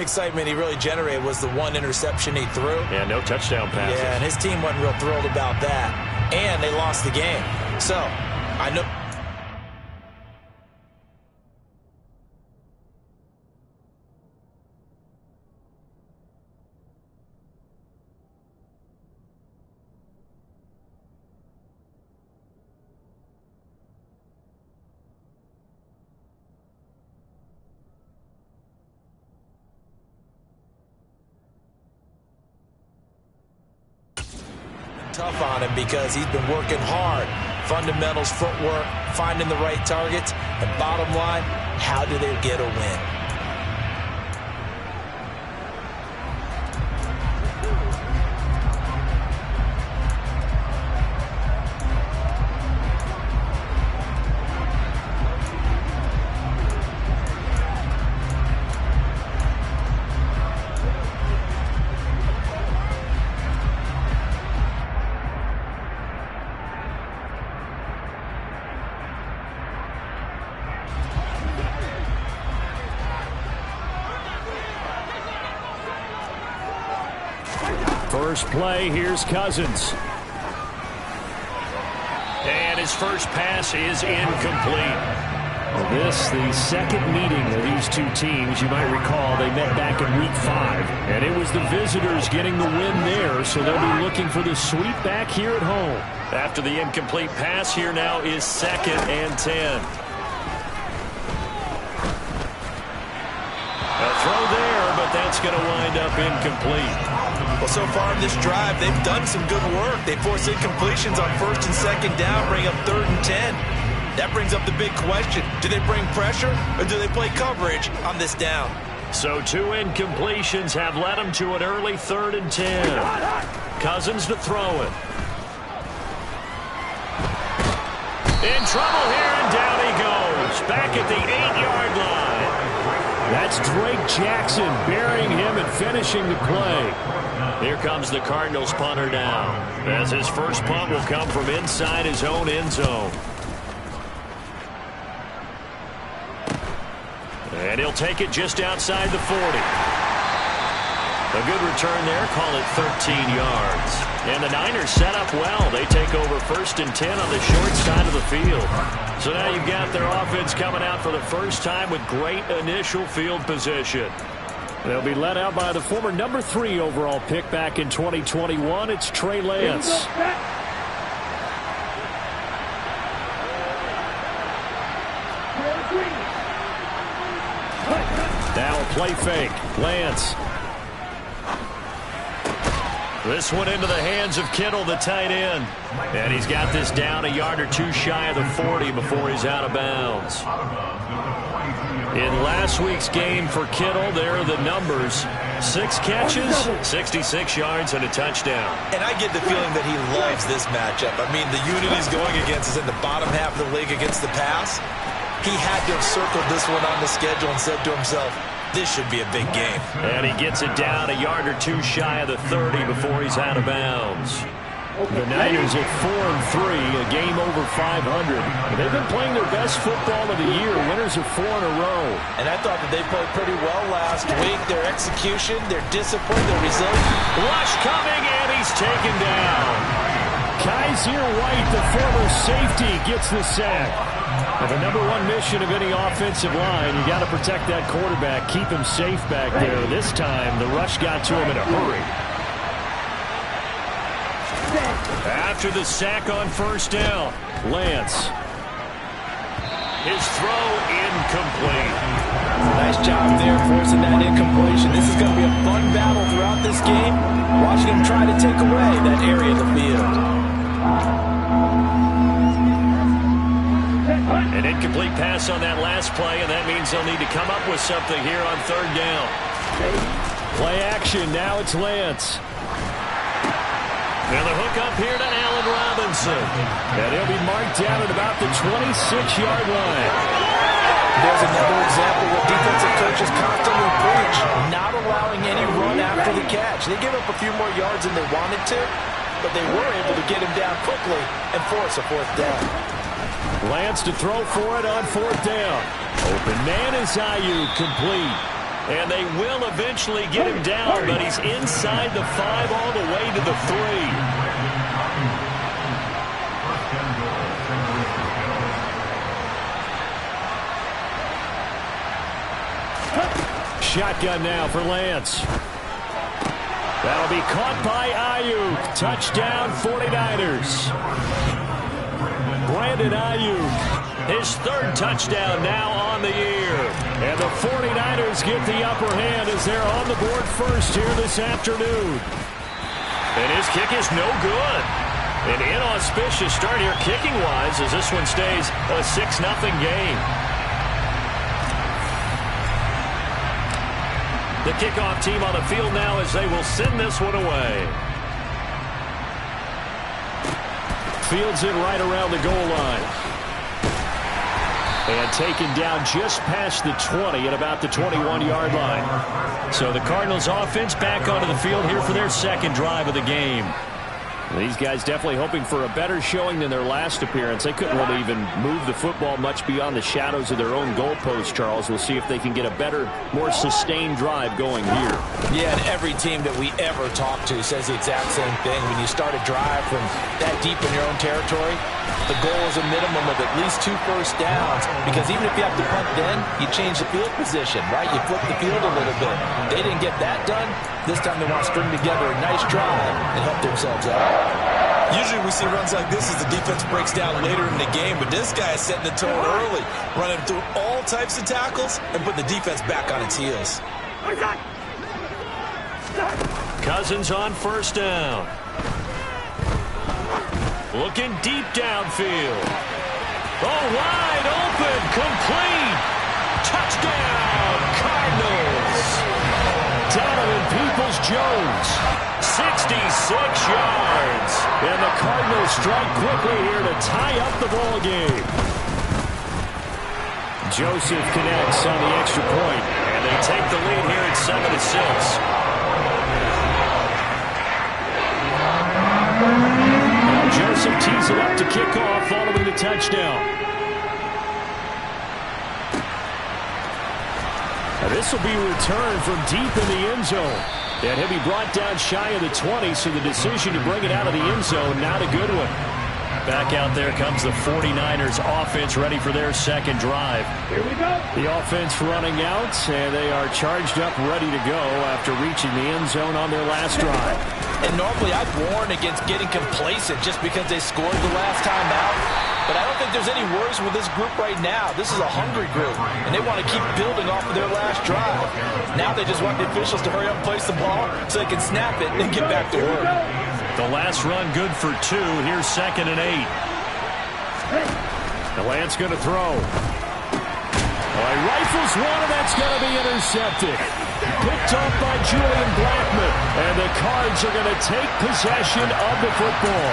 Excitement he really generated was the one interception he threw. Yeah, no touchdown passes. Yeah, and his team wasn't real thrilled about that. And they lost the game. So, I know... tough on him because he's been working hard. Fundamentals, footwork, finding the right targets, and bottom line, how do they get a win? First play, here's Cousins. And his first pass is incomplete. Well, this, the second meeting of these two teams. You might recall they met back in Week 5. And it was the visitors getting the win there, so they'll be looking for the sweep back here at home. After the incomplete pass, here now is 2nd and 10. A throw there, but that's going to wind up incomplete. Well, so far in this drive, they've done some good work. They force incompletions on 1st and 2nd down, bring up 3rd and 10. That brings up the big question. Do they bring pressure, or do they play coverage on this down? So 2 incompletions have led them to an early 3rd and 10. Cousins to throw it. In trouble here, and down he goes. Back at the 8-yard line. That's Drake Jackson burying him and finishing the play. Here comes the Cardinals punter down, as his first punt will come from inside his own end zone. And he'll take it just outside the 40. A good return there, call it 13 yards. And the Niners set up well. They take over 1st and 10 on the short side of the field. So now you've got their offense coming out for the first time with great initial field position. They'll be led out by the former number 3 overall pick back in 2021. It's Trey Lance. Now a play fake. Lance. This one into the hands of Kittle, the tight end. And he's got this down a yard or 2 shy of the 40 before he's out of bounds. In last week's game for Kittle, there are the numbers. 6 catches, 66 yards, and a touchdown. And I get the feeling that he loves this matchup. I mean, the unit he's going against is in the bottom half of the league against the pass. He had to have circled this one on the schedule and said to himself, this should be a big game. And he gets it down a yard or 2 shy of the 30 before he's out of bounds. The Niners at 4-3, a game over 500. They've been playing their best football of the year. Winners of 4 in a row. And I thought that they played pretty well last week. Their execution, their discipline, their resilience. Rush coming, and he's taken down. Kaiser White, the former safety, gets the sack. And the number 1 mission of any offensive line, you got to protect that quarterback, keep him safe back there. This time, the rush got to him in a hurry. After the sack on 1st down, Lance. His throw incomplete. Nice job there forcing that incompletion. This is going to be a fun battle throughout this game. Watching him try to take away that area of the field. An incomplete pass on that last play, and that means they'll need to come up with something here on 3rd down. Play action, now it's Lance. And the hook up here to Allen Robinson. And he'll be marked down at about the 26-yard line. There's another example where defensive coaches constantly preach, not allowing any run after the catch. They gave up a few more yards than they wanted to, but they were able to get him down quickly and force a 4th down. Lance to throw for it on 4th down. Open man is Ayuk, complete. And they will eventually get him down, but he's inside the 5 all the way to the 3. Shotgun now for Lance. That'll be caught by Ayuk. Touchdown 49ers. Brandon Ayuk, his 3rd touchdown now on the year. And the 49ers get the upper hand as they're on the board first here this afternoon. And his kick is no good. An inauspicious start here kicking-wise as this one stays a 6-0 game. The kickoff team on the field now as they will send this one away. Fields it right around the goal line. And taken down just past the 20 at about the 21-yard line. So the Cardinals offense back onto the field here for their 2nd drive of the game. These guys definitely hoping for a better showing than their last appearance. They couldn't really even move the football much beyond the shadows of their own goalpost, Charles. We'll see if they can get a better, more sustained drive going here. Yeah, and every team that we ever talk to says the exact same thing. When you start a drive from that deep in your own territory, the goal is a minimum of at least 2 first downs, because even if you have to punt then, you change the field position, right? You flip the field a little bit. They didn't get that done. This time they want to string together a nice drive and help themselves out. Usually we see runs like this as the defense breaks down later in the game, but this guy is setting the tone early, running through all types of tackles and putting the defense back on its heels. Cousins on 1st down. Looking deep downfield. Oh, wide open, complete. Touchdown, Cardinals. Donovan Peoples-Jones, 66 yards. And the Cardinals strike quickly here to tie up the ball game. Joseph connects on the extra point, and they take the lead here at 7-6. Joseph tees it up to kick off following the touchdown. This will be returned from deep in the end zone. And he'll be brought down shy of the 20, so the decision to bring it out of the end zone, not a good one. Back out there comes the 49ers offense ready for their 2nd drive. Here we go. The offense running out, and they are charged up, ready to go after reaching the end zone on their last drive. And normally I'd warn against getting complacent just because they scored the last time out. But I don't think there's any worries with this group right now. This is a hungry group, and they want to keep building off of their last drive. Now they just want the officials to hurry up and place the ball so they can snap it and get back to work. The last run good for 2. Here's 2nd and 8. The Lance going to throw. He rifles one, and that's going to be intercepted. Picked off by Julian Blackmon. And the Cards are going to take possession of the football.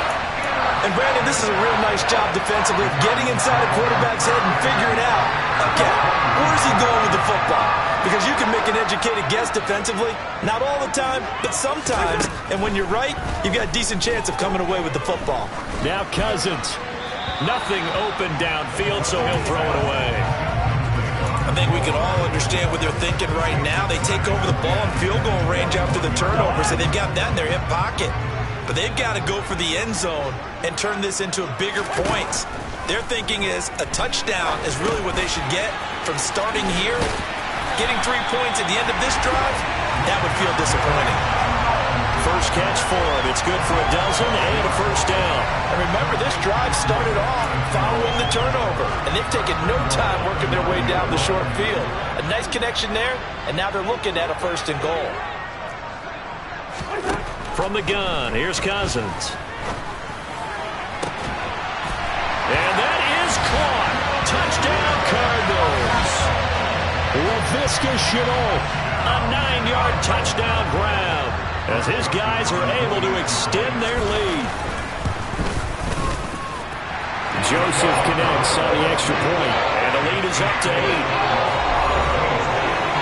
And Brandon, this is a real nice job defensively, getting inside a quarterback's head and figuring out, okay, where's he going with the football? Because you can make an educated guess defensively, not all the time, but sometimes. And when you're right, you've got a decent chance of coming away with the football. Now Cousins. Nothing open downfield, so he'll throw it away. I think we can all understand what they're thinking right now. They take over the ball in field goal range after the turnover, so they've got that in their hip pocket. But they've got to go for the end zone and turn this into a bigger points. Their thinking is a touchdown is really what they should get from starting here. Getting 3 points at the end of this drive, that would feel disappointing. First catch for him. It's good for a dozen and a first down. And remember, this drive started off following the turnover. And they've taken no time working their way down the short field. A nice connection there, and now they're looking at a 1st and goal. From the gun, here's Cousins. And that is caught. Touchdown, Cardinals. Laviska Shenault, a 9-yard touchdown grab as his guys are able to extend their lead. Joseph connects on the extra point, and the lead is up to 8.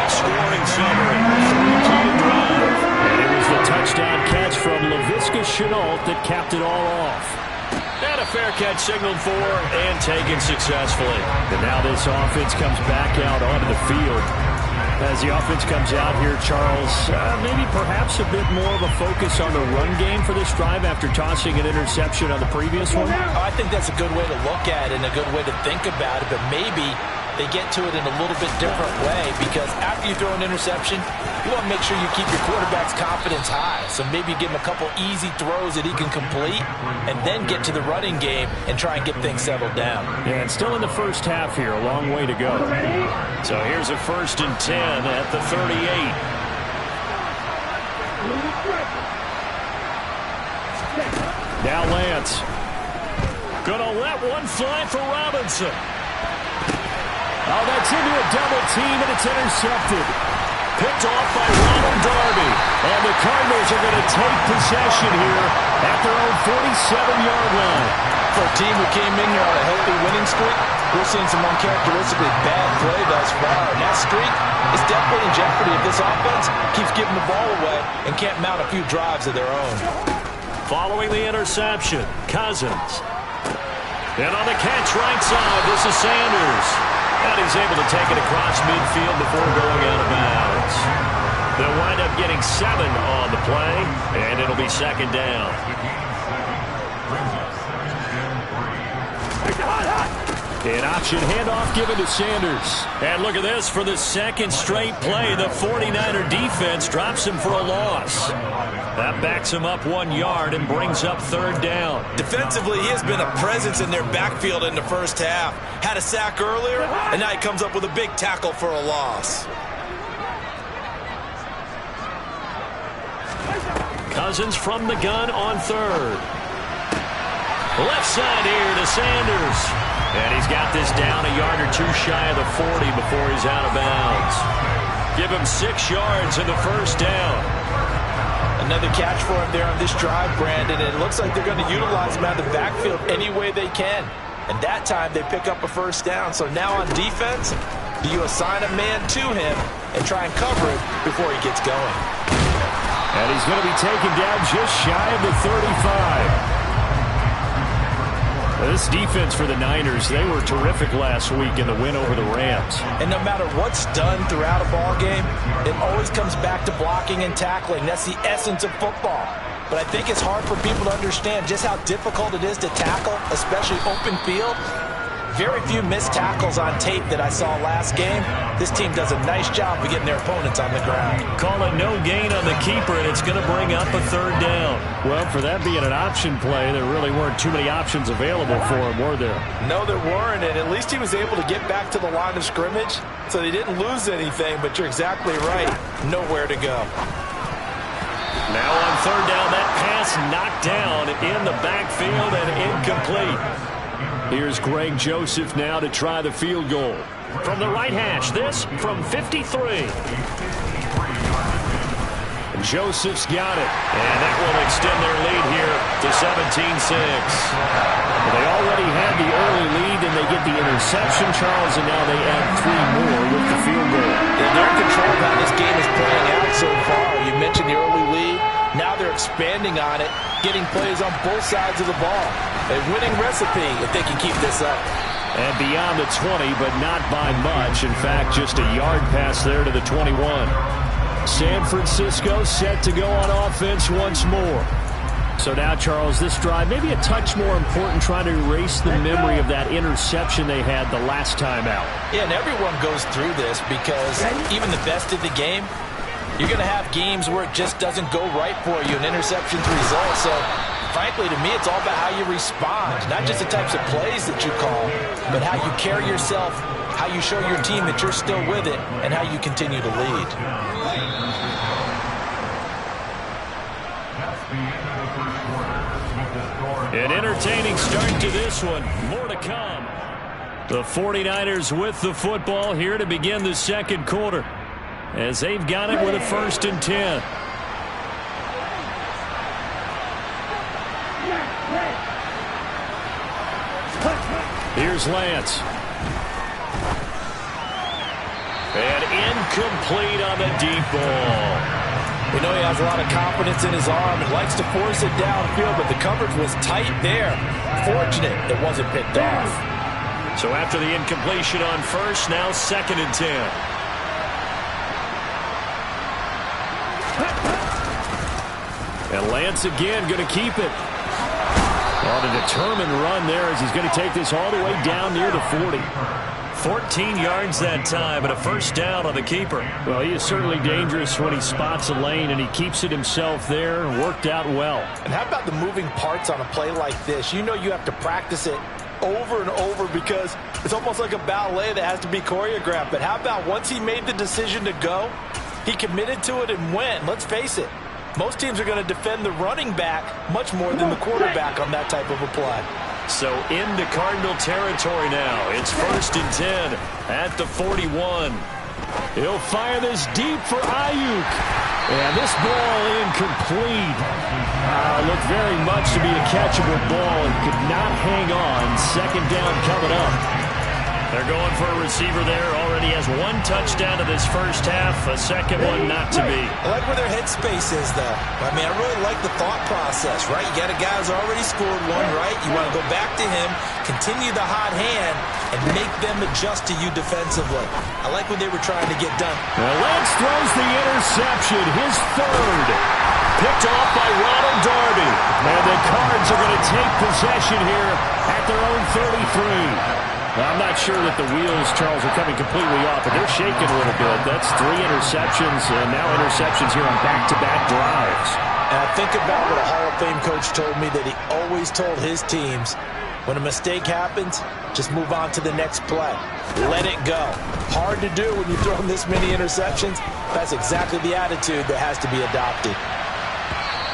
Scoring summary, 3-play drive. And it was the touchdown catch from Laviska Shenault that capped it all off. And a fair catch signaled for and taken successfully. And now this offense comes back out onto the field. As the offense comes out here, Charles, maybe perhaps a bit more of a focus on the run game for this drive after tossing an interception on the previous one? I think that's a good way to look at it and a good way to think about it, but maybe they get to it in a little bit different way, because after you throw an interception, you want to make sure you keep your quarterback's confidence high. So maybe give him a couple easy throws that he can complete and then get to the running game and try and get things settled down. Yeah, and still in the first half here, a long way to go. So here's a 1st and 10 at the 38. Now Lance. Gonna let one fly for Robinson. Oh, that's into a double team, and it's intercepted. Picked off by Ronald Darby. And the Cardinals are going to take possession here at their own 47-yard line. For a team who came in here on a healthy winning streak, we're seeing some uncharacteristically bad play thus far. And that streak is definitely in jeopardy if this offense keeps giving the ball away and can't mount a few drives of their own. Following the interception, Cousins. And on the catch right side, this is Sanders. And he's able to take it across midfield before going out of bounds. They'll wind up getting 7 on the play, and it'll be 2nd down. An option handoff given to Sanders. And look at this, for the 2nd straight play, the 49er defense drops him for a loss. That backs him up 1 yard and brings up 3rd down. Defensively, he has been a presence in their backfield in the first half. Had a sack earlier, and now he comes up with a big tackle for a loss. Cousins from the gun on 3rd. Left side here to Sanders. And he's got this down a yard or 2 shy of the 40 before he's out of bounds. Give him 6 yards in the 1st down. Another catch for him there on this drive, Brandon. And it looks like they're going to utilize him out of the backfield any way they can. And that time they pick up a 1st down. So now on defense, do you assign a man to him and try and cover it before he gets going? And he's going to be taken down just shy of the 35. This defense for the Niners, they were terrific last week in the win over the Rams. And no matter what's done throughout a ball game, it always comes back to blocking and tackling. That's the essence of football. But I think it's hard for people to understand just how difficult it is to tackle, especially open field. Very few missed tackles on tape that I saw last game. This team does a nice job of getting their opponents on the ground. Call it no gain on the keeper, and it's going to bring up a 3rd down. Well, for that being an option play, there really weren't too many options available for him, were there? No, there weren't, and at least he was able to get back to the line of scrimmage, so they didn't lose anything, but you're exactly right. Nowhere to go. Now on 3rd down, that pass knocked down in the backfield and incomplete. Here's Greg Joseph now to try the field goal. From the right hash, this from 53. Joseph's got it. And that will extend their lead here to 17-6. They already had the early lead, and they get the interception, Charles, and now they add 3 more with the field goal. Yeah, they're in control of how this game is playing out so far. You mentioned the early lead. Now they're expanding on it, getting plays on both sides of the ball. A winning recipe if they can keep this up. And beyond the 20, but not by much. In fact, just a yard pass there to the 21. San Francisco set to go on offense once more. So now, Charles, this drive maybe a touch more important, trying to erase the memory of that interception they had the last time out. Yeah, and everyone goes through this because even the best of the game, you're going to have games where it just doesn't go right for you, and interceptions result. So, frankly, to me, it's all about how you respond, not just the types of plays that you call, but how you carry yourself, how you show your team that you're still with it, and how you continue to lead. An entertaining start to this one. More to come. The 49ers with the football here to begin the 2nd quarter, as they've got it with a 1st and 10. Here's Lance. And incomplete on the deep ball. We know he has a lot of confidence in his arm and likes to force it downfield, but the coverage was tight there. Fortunate it wasn't picked off. So after the incompletion on 1st, now 2nd and 10. And Lance again going to keep it. On a determined run there as he's going to take this all the way down near the 40. 14 yards that time and a first down on the keeper. Well, he is certainly dangerous when he spots a lane, and he keeps it himself there. Worked out well. And how about the moving parts on a play like this? You know you have to practice it over and over because it's almost like a ballet that has to be choreographed. But how about once he made the decision to go, he committed to it and went. Let's face it, most teams are going to defend the running back much more than the quarterback on that type of a play. So into Cardinal territory now. It's 1st and 10 at the 41. He'll fire this deep for Ayuk. And this ball incomplete. Looked very much to be a catchable ball and could not hang on. 2nd down coming up. They're going for a receiver there. Already has 1 touchdown in this first half. A second one not to be. I like where their headspace is, though. I mean, I really like the thought process, right? You got a guy who's already scored one, right? You want to go back to him, continue the hot hand, and make them adjust to you defensively. I like what they were trying to get done. Now Lance throws the interception, his 3rd. Picked off by Ronald Darby. And the Cards are going to take possession here at their own 33. Well, I'm not sure that the wheels, Charles, are coming completely off, but they're shaking a little bit. That's 3 interceptions, and now interceptions here on back-to-back drives. And I think about what a Hall of Fame coach told me that he always told his teams, when a mistake happens, just move on to the next play. Let it go. Hard to do when you throw this many interceptions. That's exactly the attitude that has to be adopted.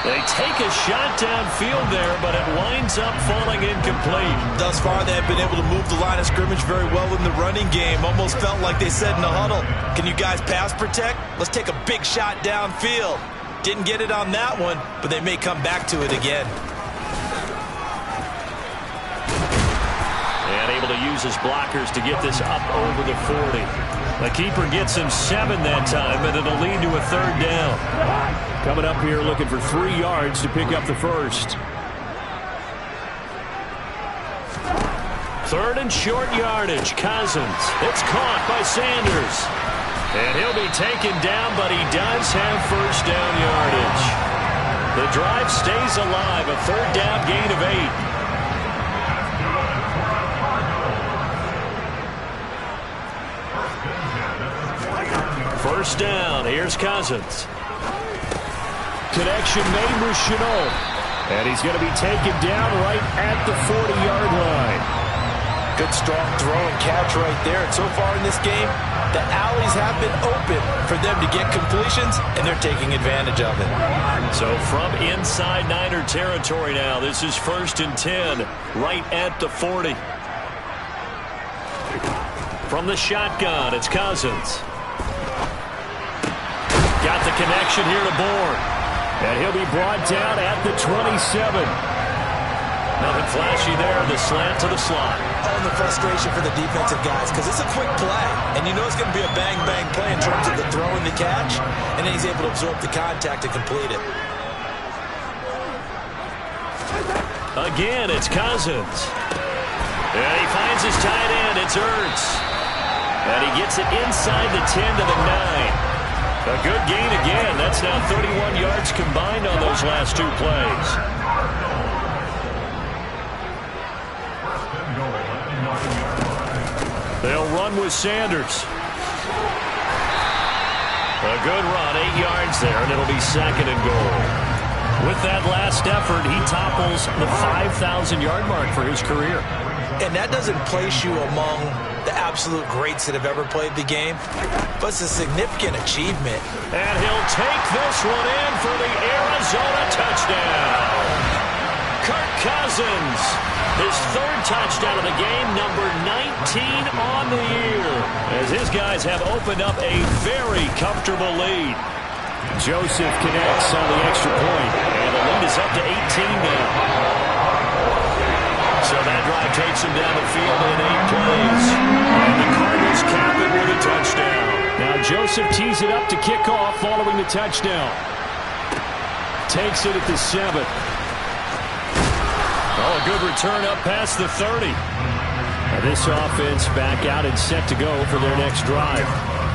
They take a shot downfield there, but it winds up falling incomplete. Thus far, they have been able to move the line of scrimmage very well in the running game. Almost felt like they said in the huddle, can you guys pass protect? Let's take a big shot downfield. Didn't get it on that one, but they may come back to it again. And able to use his blockers to get this up over the 40. The keeper gets him 7 that time, and it'll lead to a 3rd down. Coming up here looking for 3 yards to pick up the first. 3rd and short yardage. Cousins. It's caught by Sanders. And he'll be taken down, but he does have first down yardage. The drive stays alive. A 3rd down gain of 8. First down. Here's Cousins. Connection made with Chenault. And he's going to be taken down right at the 40-yard line. Good strong throw and catch right there. And so far in this game, the alleys have been open for them to get completions, and they're taking advantage of it. So from inside Niner territory now, this is 1st and 10 right at the 40. From the shotgun, it's Cousins. Got the connection here to Bourne. And he'll be brought down at the 27. Nothing flashy there. The slant to the slot. Oh, and the frustration for the defensive guys because it's a quick play. And you know it's going to be a bang-bang play in terms of the throw and the catch. And then he's able to absorb the contact and complete it. Again, it's Cousins. And he finds his tight end. It's Ertz. And he gets it inside the 10 to the 9. A good gain again. That's now 31 yards combined on those last 2 plays. They'll run with Sanders. A good run, 8 yards there, and it'll be 2nd and goal. With that last effort, he topples the 5,000-yard mark for his career. And that doesn't place you among the absolute greats that have ever played the game, but it's a significant achievement. And he'll take this one in for the Arizona touchdown. Kirk Cousins, his 3rd touchdown of the game, number 19 on the year, as his guys have opened up a very comfortable lead. Joseph connects on the extra point, and the lead is up to 18 now. So that drive takes him down the field in 8 plays. And the Cardinals cap it with a touchdown. Now Joseph tees it up to kick off following the touchdown. Takes it at the 7. Oh, a good return up past the 30. Now this offense back out and set to go for their next drive.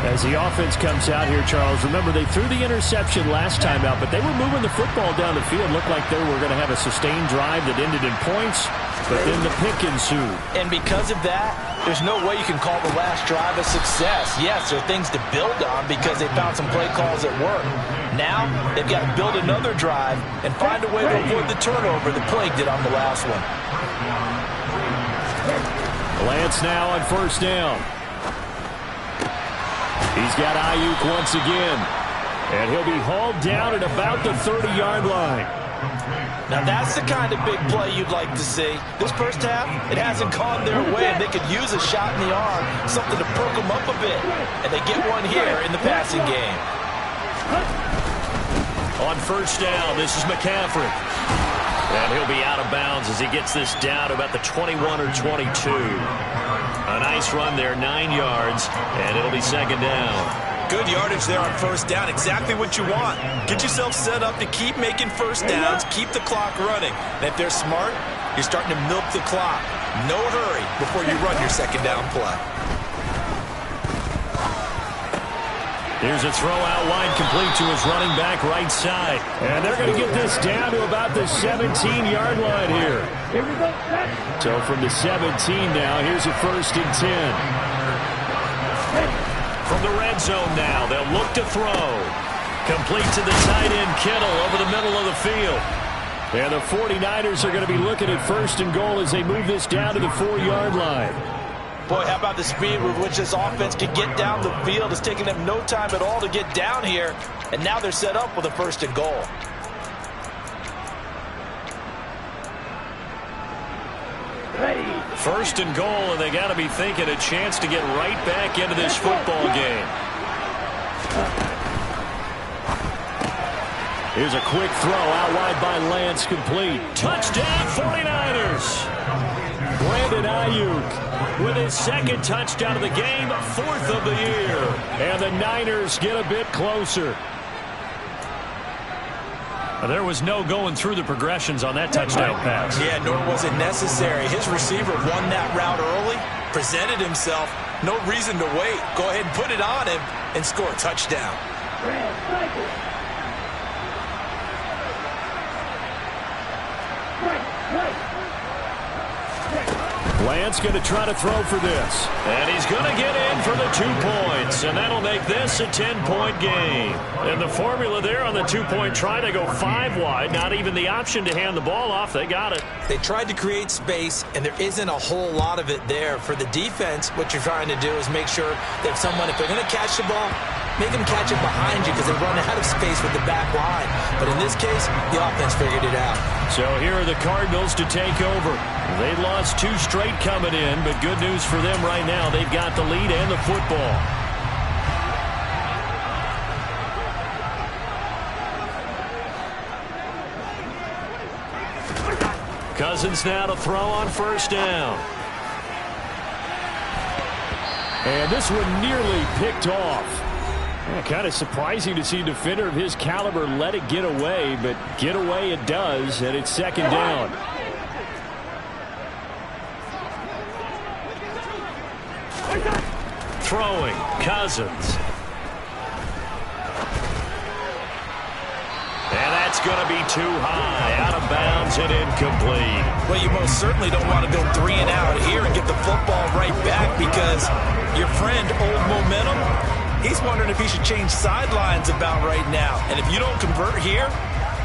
As the offense comes out here, Charles, remember they threw the interception last time out, but they were moving the football down the field. Looked like they were going to have a sustained drive that ended in points, but then the pick ensued. And because of that, there's no way you can call the last drive a success. Yes, there are things to build on because they found some play calls that work. Now, they've got to build another drive and find a way to avoid the turnover that plagued it on the last one. Lance now on first down. He's got Ayuk once again. And he'll be hauled down at about the 30-yard line. Now that's the kind of big play you'd like to see. This first half, it hasn't gone their way, and they could use a shot in the arm, something to perk them up a bit. And they get one here in the passing game. On first down, this is McCaffrey. And he'll be out of bounds as he gets this down to about the 21 or 22. A nice run there, 9 yards, and it'll be second down. Good yardage there on first down, exactly what you want. Get yourself set up to keep making first downs, keep the clock running. And if they're smart, you're starting to milk the clock. No hurry before you run your second down play. Here's a throw out wide, complete to his running back right side. And they're going to get this down to about the 17-yard line here. So from the 17 now, here's a 1st and 10. From the red zone now, they'll look to throw. Complete to the tight end, Kittle, over the middle of the field. And the 49ers are going to be looking at 1st and goal as they move this down to the 4-yard line. Boy, how about the speed with which this offense can get down the field? It's taking them no time at all to get down here. And now they're set up with a 1st and goal. Ready. 1st and goal, and they got to be thinking a chance to get right back into this football game. Here's a quick throw out wide by Lance, complete. Touchdown 49ers. Brandon Ayuk with his 2nd touchdown of the game, 4th of the year. And the Niners get a bit closer. There was no going through the progressions on that touchdown pass. Yeah, nor was it necessary. His receiver won that route early, presented himself. No reason to wait. Go ahead and put it on him and score a touchdown. Lance going to try to throw for this. And he's going to get in for the 2 points. And that'll make this a 10-point game. And the formula there on the 2-point try to go 5 wide. Not even the option to hand the ball off. They got it. They tried to create space, and there isn't a whole lot of it there. For the defense, what you're trying to do is make sure that someone, if they're going to catch the ball, make them catch it behind you because they run out of space with the back line. But in this case, the offense figured it out. So here are the Cardinals to take over. They lost 2 straight coming in, but good news for them right now. They've got the lead and the football. Cousins now to throw on first down. And this one nearly picked off. Yeah, kind of surprising to see a defender of his caliber let it get away, but get away it does, and it's 2nd down. Throwing, Cousins. And that's going to be too high, out of bounds and incomplete. Well, you most certainly don't want to go 3 and out here and get the football right back because your friend, Old Momentum, he's wondering if he should change sidelines about right now. And if you don't convert here,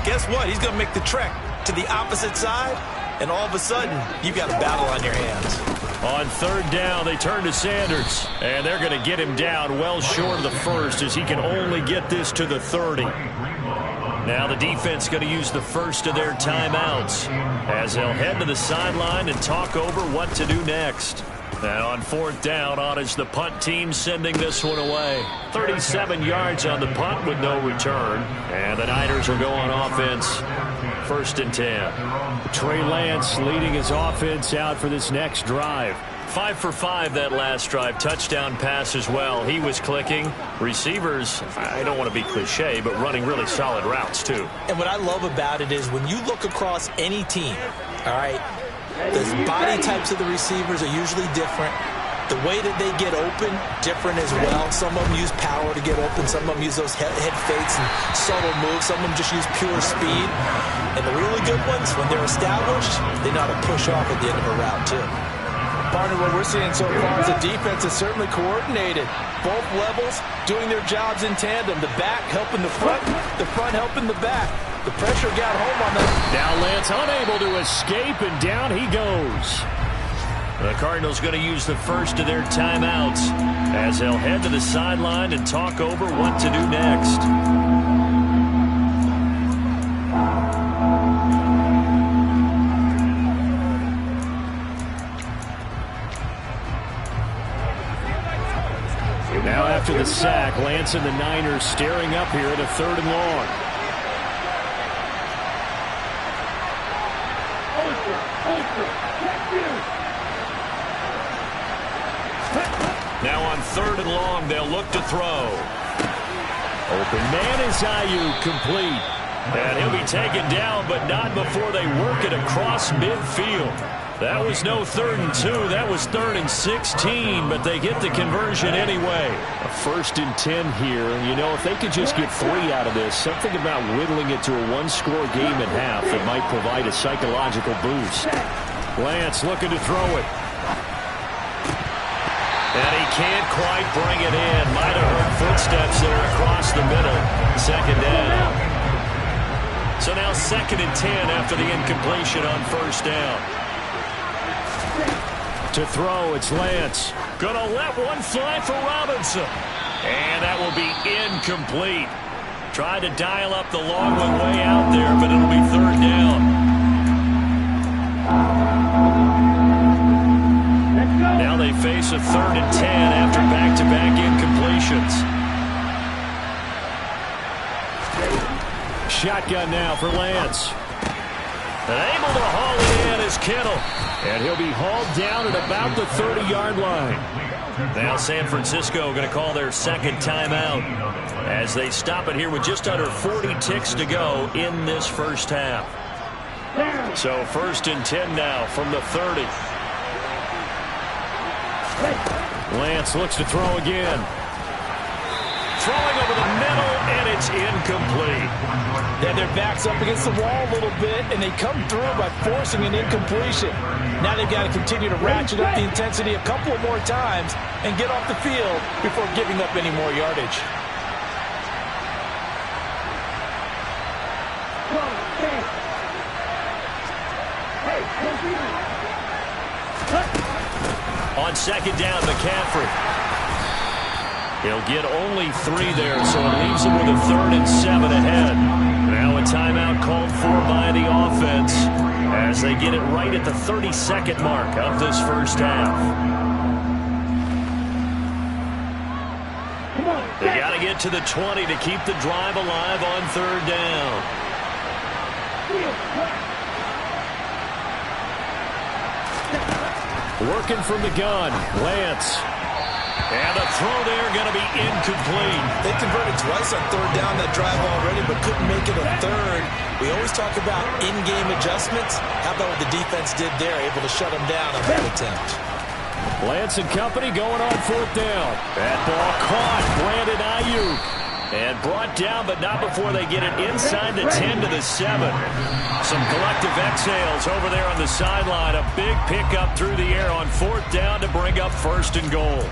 guess what? He's going to make the trek to the opposite side, and all of a sudden, you've got a battle on your hands. On 3rd down, they turn to Sanders, and they're going to get him down well short of the 1st as he can only get this to the 30. Now the defense going to use the 1st of their timeouts as they'll head to the sideline and talk over what to do next. And on 4th down, on is the punt team sending this one away. 37 yards on the punt with no return. And the Niners will go on offense. 1st and 10. Trey Lance leading his offense out for this next drive. 5 for 5 that last drive. Touchdown pass as well. He was clicking. Receivers, I don't want to be cliche, but running really solid routes too. And what I love about it is when you look across any team, all right, the body types of the receivers are usually different. the way that they get open, different as well. Some of them use power to get open. Some of them use those head fakes and subtle moves. Some of them just use pure speed. And the really good ones, when they're established, they know how to push off at the end of a route, too. Partner, what we're seeing so far is the defense is certainly coordinated. Both levels doing their jobs in tandem. The back helping the front helping the back. The pressure got home on them. Now Lance unable to escape, and down he goes. The Cardinals going to use the first of their timeouts as they'll head to the sideline and talk over what to do next. Now after the sack, Lance and the Niners staring up here at a 3rd and long. Now on 3rd and long, they'll look to throw. Open man is Ayuk, complete. And he'll be taken down, but not before they work it across midfield. That was no 3rd and 2. That was 3rd and 16, but they get the conversion anyway. A 1st and 10 here. You know, if they could just get 3 out of this, something about whittling it to a 1-score game at half that might provide a psychological boost. Lance looking to throw it. And he can't quite bring it in. Might have heard footsteps there across the middle. 2nd down. So now 2nd and 10 after the incompletion on 1st down. To throw, it's Lance. Gonna let one fly for Robinson. And that will be incomplete. Tried to dial up the long one way out there, but it'll be 3rd down. Now they face a 3rd and 10 after back-to-back incompletions. Shotgun now for Lance. And able to haul it in is Kittle. And he'll be hauled down at about the 30-yard line. Now San Francisco going to call their 2nd timeout as they stop it here with just under 40 ticks to go in this first half. So 1st and 10 now from the 30. Lance looks to throw again. Throwing over the middle, and it's incomplete. Yeah, their back's up against the wall a little bit, and they come through by forcing an incompletion. Now they've got to continue to ratchet up the intensity a couple more times and get off the field before giving up any more yardage. On 2nd down, McCaffrey. He'll get only 3 there, so it leaves him with a 3rd and 7 ahead. Now a timeout called for by the offense as they get it right at the 32nd mark of this first half. They got to get to the 20 to keep the drive alive on 3rd down. Working from the gun, Lance. And the throw there going to be incomplete. They converted twice on 3rd down that drive already, but couldn't make it a 3rd. We always talk about in-game adjustments. How about what the defense did there, able to shut them down on that attempt? Lance and company going on 4th down. That ball caught. Brandon Ayuk. And brought down, but not before they get it inside the 10 to the 7. Some collective exhales over there on the sideline. A big pickup through the air on 4th down to bring up 1st and goal.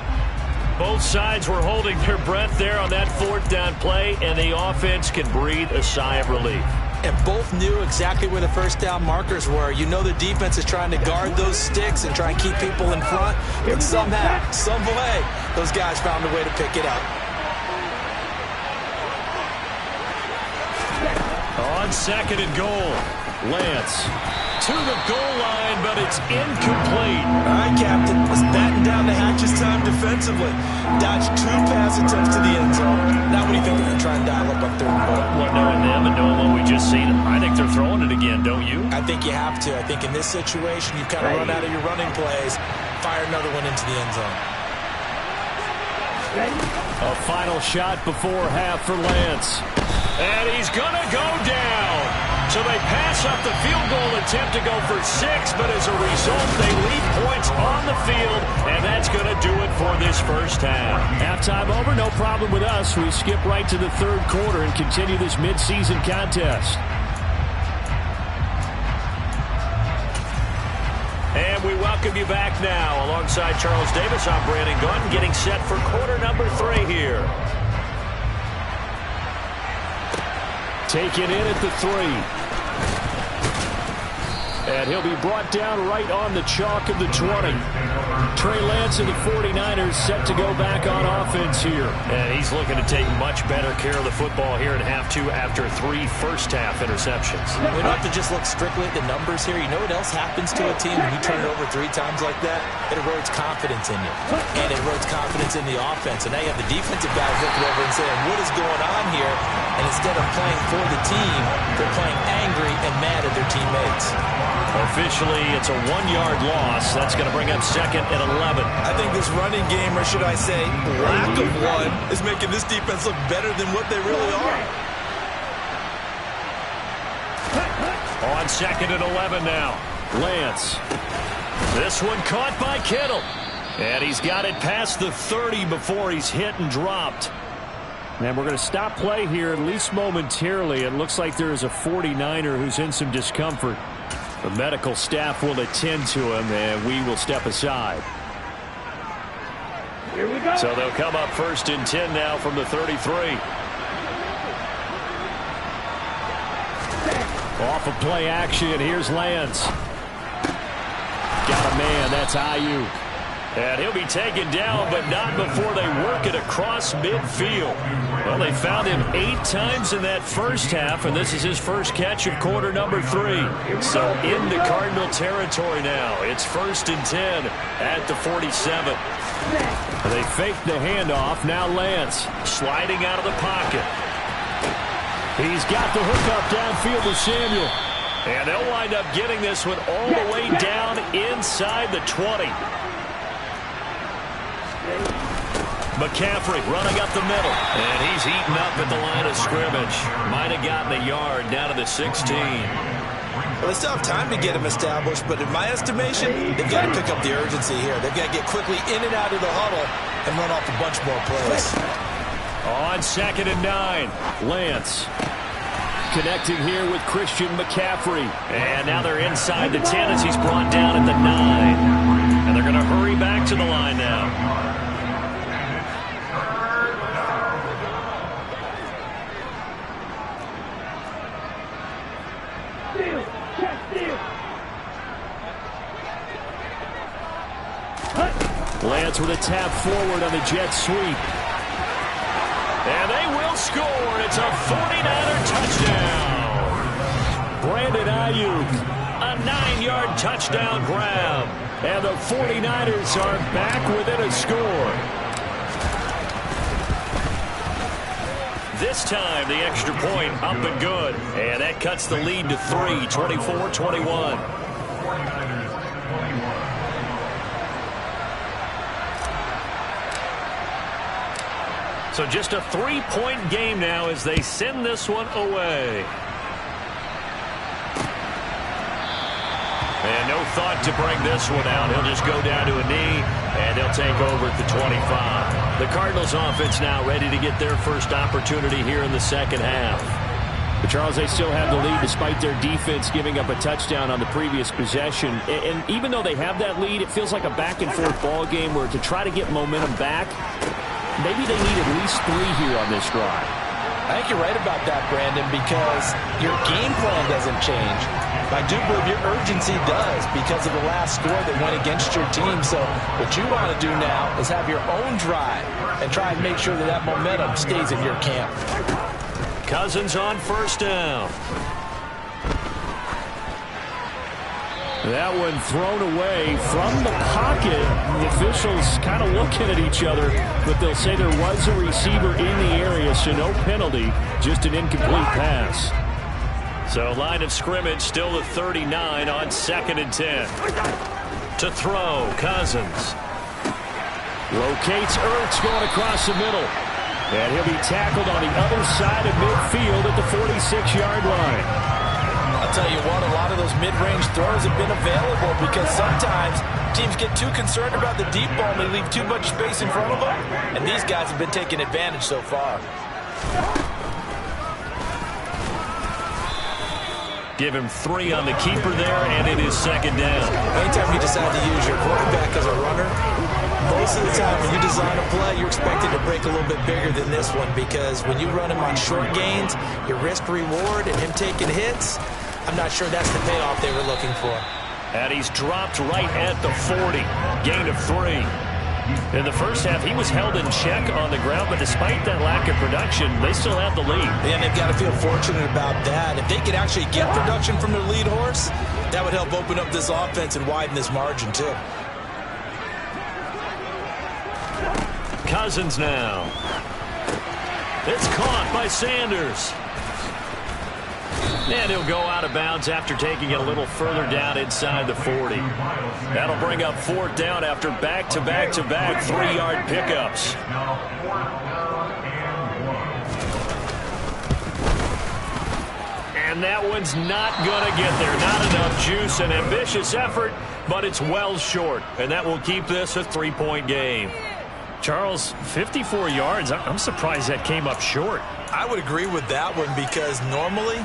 Both sides were holding their breath there on that 4th down play, and the offense can breathe a sigh of relief. And both knew exactly where the 1st down markers were. You know the defense is trying to guard those sticks and try and keep people in front, but somehow, some way, those guys found a way to pick it up. On 2nd and goal, Lance to the goal line, but it's incomplete. All right, Captain. Let's batten down the hatches time defensively. Dodged 2 pass attempts to the end zone. Now what do you think they're going to try and dial up on 3rd and goal? Well, knowing them and knowing what we just seen, I think they're throwing it again, don't you? I think you have to. I think in this situation, you kind of run out of your running plays, fire another one into the end zone. A final shot before half for Lance. And he's going to go down. So they pass up the field goal attempt to go for 6, but as a result, they leave points on the field, and that's going to do it for this first half. Halftime over, no problem with us. We skip right to the third quarter and continue this midseason contest. And we welcome you back now. Alongside Charles Davis, I'm Brandon Gunn, getting set for quarter number 3 here. Taken in at the 3. And he'll be brought down right on the chalk of the 20. Trey Lance and the 49ers set to go back on offense here. And he's looking to take much better care of the football here in half 2 after 3 first-half interceptions. We don't have to just look strictly at the numbers here. You know what else happens to a team when you turn it over 3 times like that? It erodes confidence in you. And it erodes confidence in the offense. And now you have the defensive guys looking over and saying, what is going on here? And instead of playing for the team, they're playing angry and mad at their teammates. Officially, it's a 1-yard loss. That's going to bring up second and 11. I think this running game, or should I say lack of one, is making this defense look better than what they really are. On second and 11 now. Lance. This one caught by Kittle. And he's got it past the 30 before he's hit and dropped. And we're going to stop play here, at least momentarily. It looks like there is a 49er who's in some discomfort. The medical staff will attend to him, and we will step aside. Here we go. So they'll come up first and 10 now from the 33. Off of play action, here's Lance. Got a man, that's Ayuk. And he'll be taken down, but not before they work it across midfield. Well, they found him 8 times in that first half, and this is his first catch of quarter number 3. So into Cardinal territory now. It's first and 10 at the 47. They faked the handoff. Now Lance sliding out of the pocket. He's got the hookup downfield to Samuel. And they'll wind up getting this one all the way down inside the 20. McCaffrey running up the middle. And he's eaten up at the line of scrimmage. Might have gotten a yard down to the 16. Well, they still have time to get him established, but in my estimation, they've got to pick up the urgency here. They've got to get quickly in and out of the huddle and run off a bunch more plays. On second and 9. Lance connecting here with Christian McCaffrey. And now they're inside the 10 as he's brought down at the 9. And they're going to hurry back to the line now. Lance with a tap forward on the jet sweep. And they will score. It's a 49er touchdown. Brandon Ayuk. A 9-yard touchdown grab. And the 49ers are back within a score. This time, the extra point up and good. And that cuts the lead to 3, 24-21. So just a 3-point game now as they send this one away. And no thought to bring this one out. He'll just go down to a knee, and they'll take over at the 25. The Cardinals offense now ready to get their first opportunity here in the second half. But Charles, they still have the lead despite their defense giving up a touchdown on the previous possession. And even though they have that lead, it feels like a back-and-forth ball game where to try to get momentum back, maybe they need at least 3 here on this drive. I think you're right about that, Brandon, because your game plan doesn't change. I do believe your urgency does because of the last score that went against your team. So what you want to do now is have your own drive and try and make sure that that momentum stays in your camp. Cousins on first down. That one thrown away from the pocket. The officials kind of looking at each other, but they'll say there was a receiver in the area, so no penalty, just an incomplete pass. So line of scrimmage still the 39 on second and 10. To throw, Cousins. Locates Ertz going across the middle. And he'll be tackled on the other side of midfield at the 46-yard line. I I'll tell you what, a lot of those mid-range throws have been available because sometimes teams get too concerned about the deep ball and they leave too much space in front of them. And these guys have been taking advantage so far. Give him 3 on the keeper there, and it is second down. Anytime you decide to use your quarterback as a runner, most of the time when you design a play, you're expected to break a little bit bigger than this one because when you run him on short gains, your risk-reward and him taking hits, I'm not sure that's the payoff they were looking for. And he's dropped right at the 40. Gain of 3. In the first half, he was held in check on the ground, but despite that lack of production, they still have the lead. And they've got to feel fortunate about that. If they could actually get production from their lead horse, that would help open up this offense and widen this margin too. Cousins now. It's caught by Sanders. And he'll go out of bounds after taking it a little further down inside the 40. That'll bring up 4th down after back-to-back-to-back 3-yard pickups. And that one's not going to get there. Not enough juice. An ambitious effort, but it's well short. And that will keep this a 3-point game. Charles, 54 yards. I'm surprised that came up short. I would agree with that one because normally,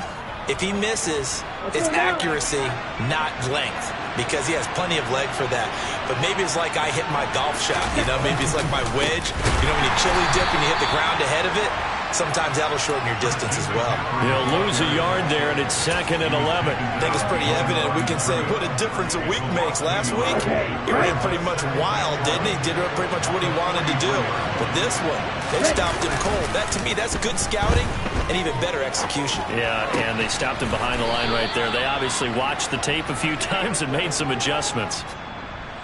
if he misses, it's accuracy, not length, because he has plenty of leg for that. But maybe it's like I hit my golf shot, you know? Maybe it's like my wedge. You know, when you chili dip and you hit the ground ahead of it, sometimes that'll shorten your distance as well. He'll lose a yard there, and it's 2nd and 11. I think it's pretty evident. We can say what a difference a week makes. Last week, he ran pretty much wild, didn't he? Did pretty much what he wanted to do. But this one, they stopped him cold. That, to me, that's good scouting and even better execution. Yeah, and they stopped him behind the line right there. They obviously watched the tape a few times and made some adjustments.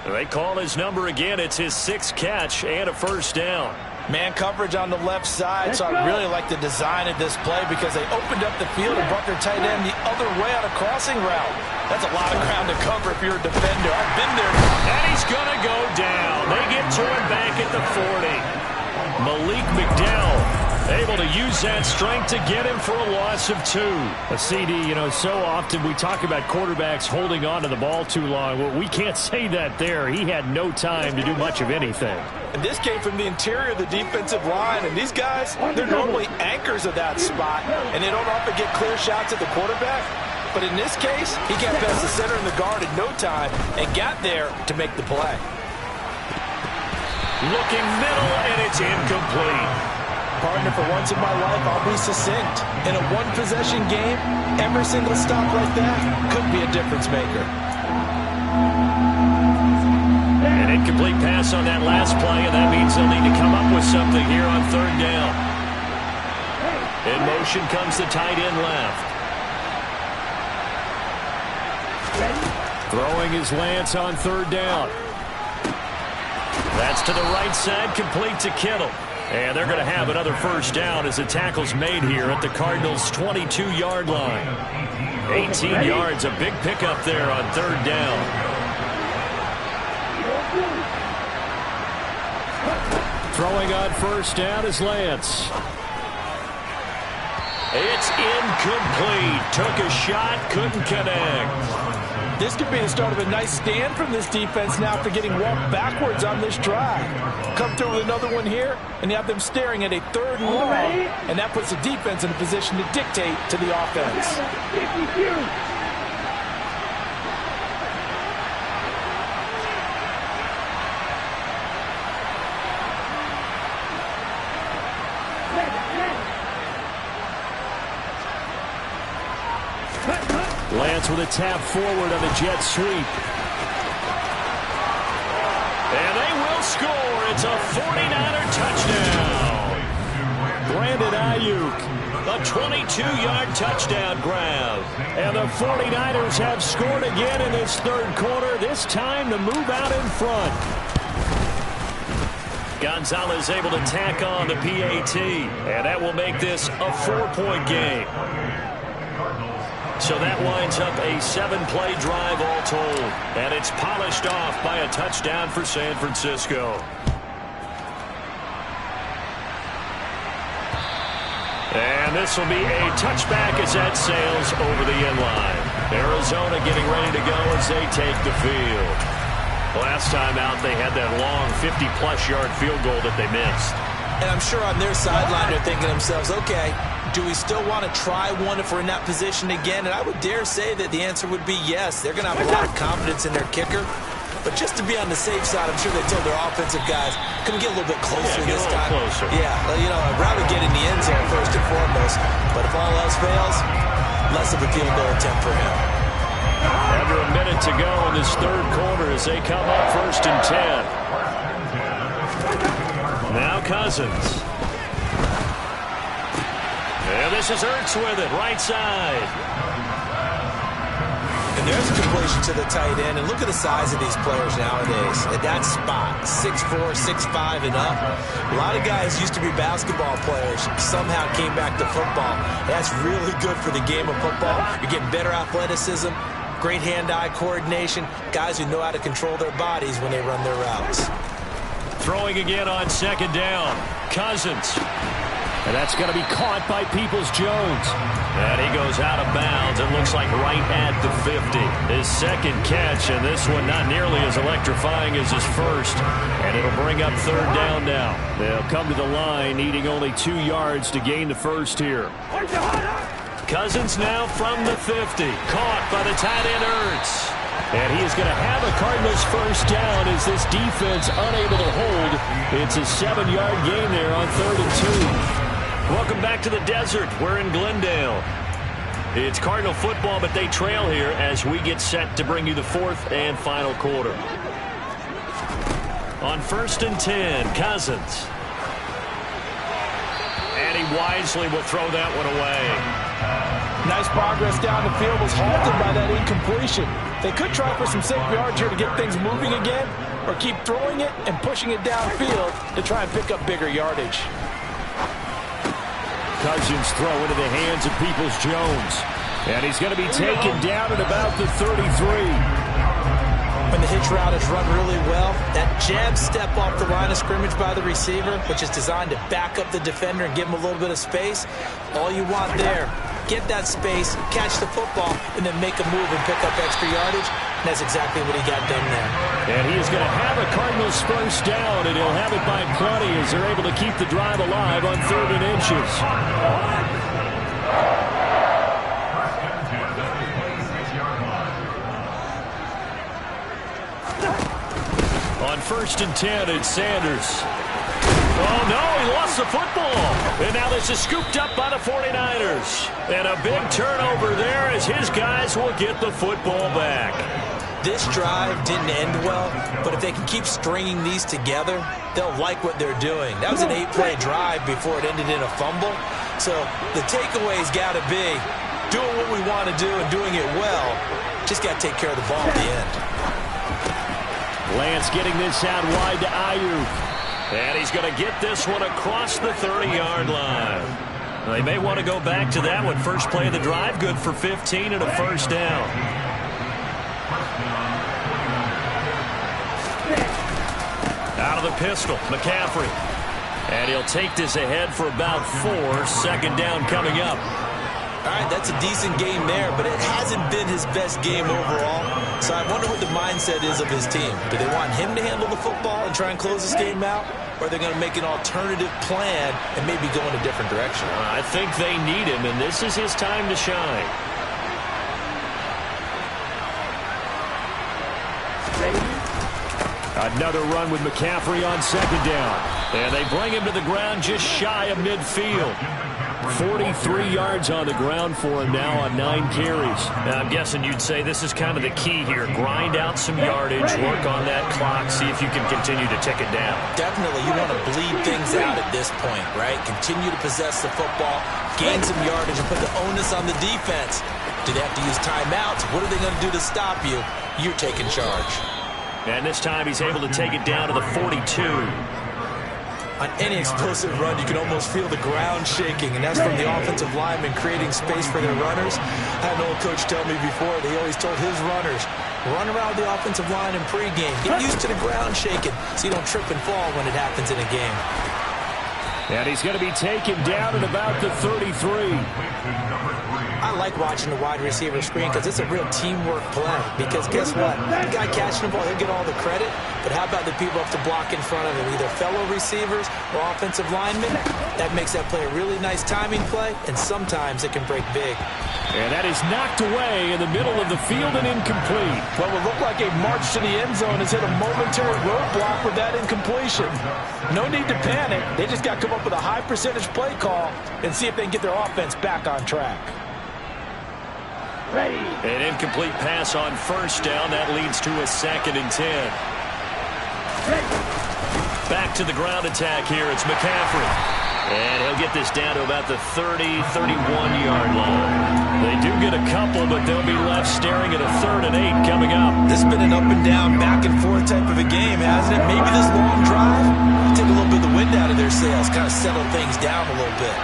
They call his number again. It's his 6th catch and a 1st down. Man coverage on the left side, so I really like the design of this play because they opened up the field and brought their tight end the other way on a crossing route. That's a lot of ground to cover if you're a defender. I've been there. And he's going to go down. They get to him back at the 40. Malik McDowell able to use that strength to get him for a loss of 2. A CD, you know, so often we talk about quarterbacks holding on to the ball too long. Well, we can't say that there. He had no time to do much of anything. And this came from the interior of the defensive line. And these guys, they're normally anchors of that spot. And they don't often get clear shots at the quarterback. But in this case, he got past the center and the guard in no time and got there to make the play. Looking middle, and it's incomplete. Partner, for once in my life, I'll be succinct. In a one-possession game, every single stop like that could be a difference maker. An incomplete pass on that last play, and that means they'll need to come up with something here on 3rd down. In motion comes the tight end left. Throwing is Lance on 3rd down. That's to the right side, complete to Kittle. And they're going to have another 1st down as the tackle's made here at the Cardinals' 22-yard line. 18 yards, a big pickup there on 3rd down. Throwing on 1st down is Lance. It's incomplete. Took a shot, couldn't connect. This could be the start of a nice stand from this defense now after getting walked backwards on this drive. Come through with another one here, and you have them staring at a 3rd and long, and that puts the defense in a position to dictate to the offense. Lance with a tap forward on the jet sweep. And they will score. It's a 49er touchdown. Brandon Ayuk. A 22-yard touchdown grab. And the 49ers have scored again in this 3rd quarter, this time to move out in front. Gonzalez able to tack on the PAT. And that will make this a 4-point game. So that winds up a 7-play drive all told. And it's polished off by a touchdown for San Francisco. And And this will be a touchback as that sails over the end line. Arizona getting ready to go as they take the field. Last time out, they had that long 50-plus yard field goal that they missed. And I'm sure on their sideline they're thinking to themselves, okay, do we still want to try one if we're in that position again? And I would dare say that the answer would be yes. They're going to have a lot of confidence in their kicker. But just to be on the safe side, I'm sure they told their offensive guys, can we get a little bit closer this time? Closer. Yeah, well, you know, I'd rather get in the end zone first and foremost. But if all else fails, less of a field goal attempt for him. Under a minute to go in this third quarter as they come up 1st and 10. Now Cousins. And this is Ertz with it, right side. And there's a completion to the tight end. And look at the size of these players nowadays. At that spot, 6'4", 6'5", and up. A lot of guys used to be basketball players, somehow came back to football. That's really good for the game of football. You're getting better athleticism, great hand-eye coordination, guys who know how to control their bodies when they run their routes. Throwing again on 2nd down. Cousins. And that's going to be caught by Peoples-Jones. And he goes out of bounds. It looks like right at the 50. His second catch, and this one not nearly as electrifying as his first. And it'll bring up 3rd down now. They'll come to the line, needing only 2 yards to gain the first here. Cousins now from the 50. Caught by the tight end Ertz. And he is going to have a Cardinals first down as this defense unable to hold. It's a 7-yard gain there on 3rd and 2. Welcome back to the desert. We're in Glendale. It's Cardinal football, but they trail here as we get set to bring you the 4th and final quarter. On 1st and 10, Cousins. And he wisely will throw that one away. Nice progress down the field, was halted by that incompletion. They could try for some safe yards here to get things moving again, or keep throwing it and pushing it downfield to try and pick up bigger yardage. Cousins throw into the hands of Peoples-Jones. And he's going to be taken down at about the 33. When the hitch route is run really well, that jab step off the line of scrimmage by the receiver, which is designed to back up the defender and give him a little bit of space, all you want there, get that space, catch the football, and then make a move and pick up extra yardage. And that's exactly what he got done there. And he is going to have a Cardinals first down, and he'll have it by plenty as they're able to keep the drive alive on 3rd and inches. On 1st and 10, it's Sanders. Oh, no, he lost the football. And now this is scooped up by the 49ers. And a big turnover there as his guys will get the football back. This drive didn't end well, but if they can keep stringing these together, they'll like what they're doing. That was an 8-play drive before it ended in a fumble. So the takeaway's got to be doing what we want to do and doing it well. Just got to take care of the ball at the end. Lance getting this out wide to Ayuk. And he's going to get this one across the 30-yard line. They may want to go back to that one. First play of the drive, good for 15 and a first down. Out of the pistol, McCaffrey. And he'll take this ahead for about 4. 2nd down coming up. All right, that's a decent game there, but it hasn't been his best game overall. So I wonder what the mindset is of his team. Do they want him to handle the football and try and close this game out? Or are they going to make an alternative plan and maybe go in a different direction? I think they need him, and this is his time to shine. Another run with McCaffrey on 2nd down. And they bring him to the ground just shy of midfield. 43 yards on the ground for him now on 9 carries. Now, I'm guessing you'd say this is kind of the key here. Grind out some yardage, work on that clock, see if you can continue to tick it down. Definitely, you want to bleed things out at this point, right? Continue to possess the football, gain some yardage, and put the onus on the defense. Do they have to use timeouts? What are they going to do to stop you? You're taking charge. And this time he's able to take it down to the 42. On any explosive run, you can almost feel the ground shaking, and that's from the offensive linemen creating space for their runners. I had an old coach tell me before, he always told his runners, run around the offensive line in pregame. Get used to the ground shaking so you don't trip and fall when it happens in a game. And he's going to be taken down at about the 33. I like watching the wide receiver screen because it's a real teamwork play. Because guess what? The guy catching the ball, he'll get all the credit. But how about the people up to block in front of him, either fellow receivers or offensive linemen? That makes that play a really nice timing play, and sometimes it can break big. And that is knocked away in the middle of the field and incomplete. What would look like a march to the end zone has hit a momentary roadblock with that incompletion. No need to panic. They just got to come up with a high percentage play call and see if they can get their offense back on track. Ready. An incomplete pass on first down. That leads to a 2nd and 10. Ready. Back to the ground attack here. It's McCaffrey. And he'll get this down to about the 30, 31-yard line. They do get a couple, but they'll be left staring at a 3rd and 8 coming up. This has been an up and down, back and forth type of a game, hasn't it? Maybe this long drive take a little bit of the wind out of their sails, kind of settle things down a little bit.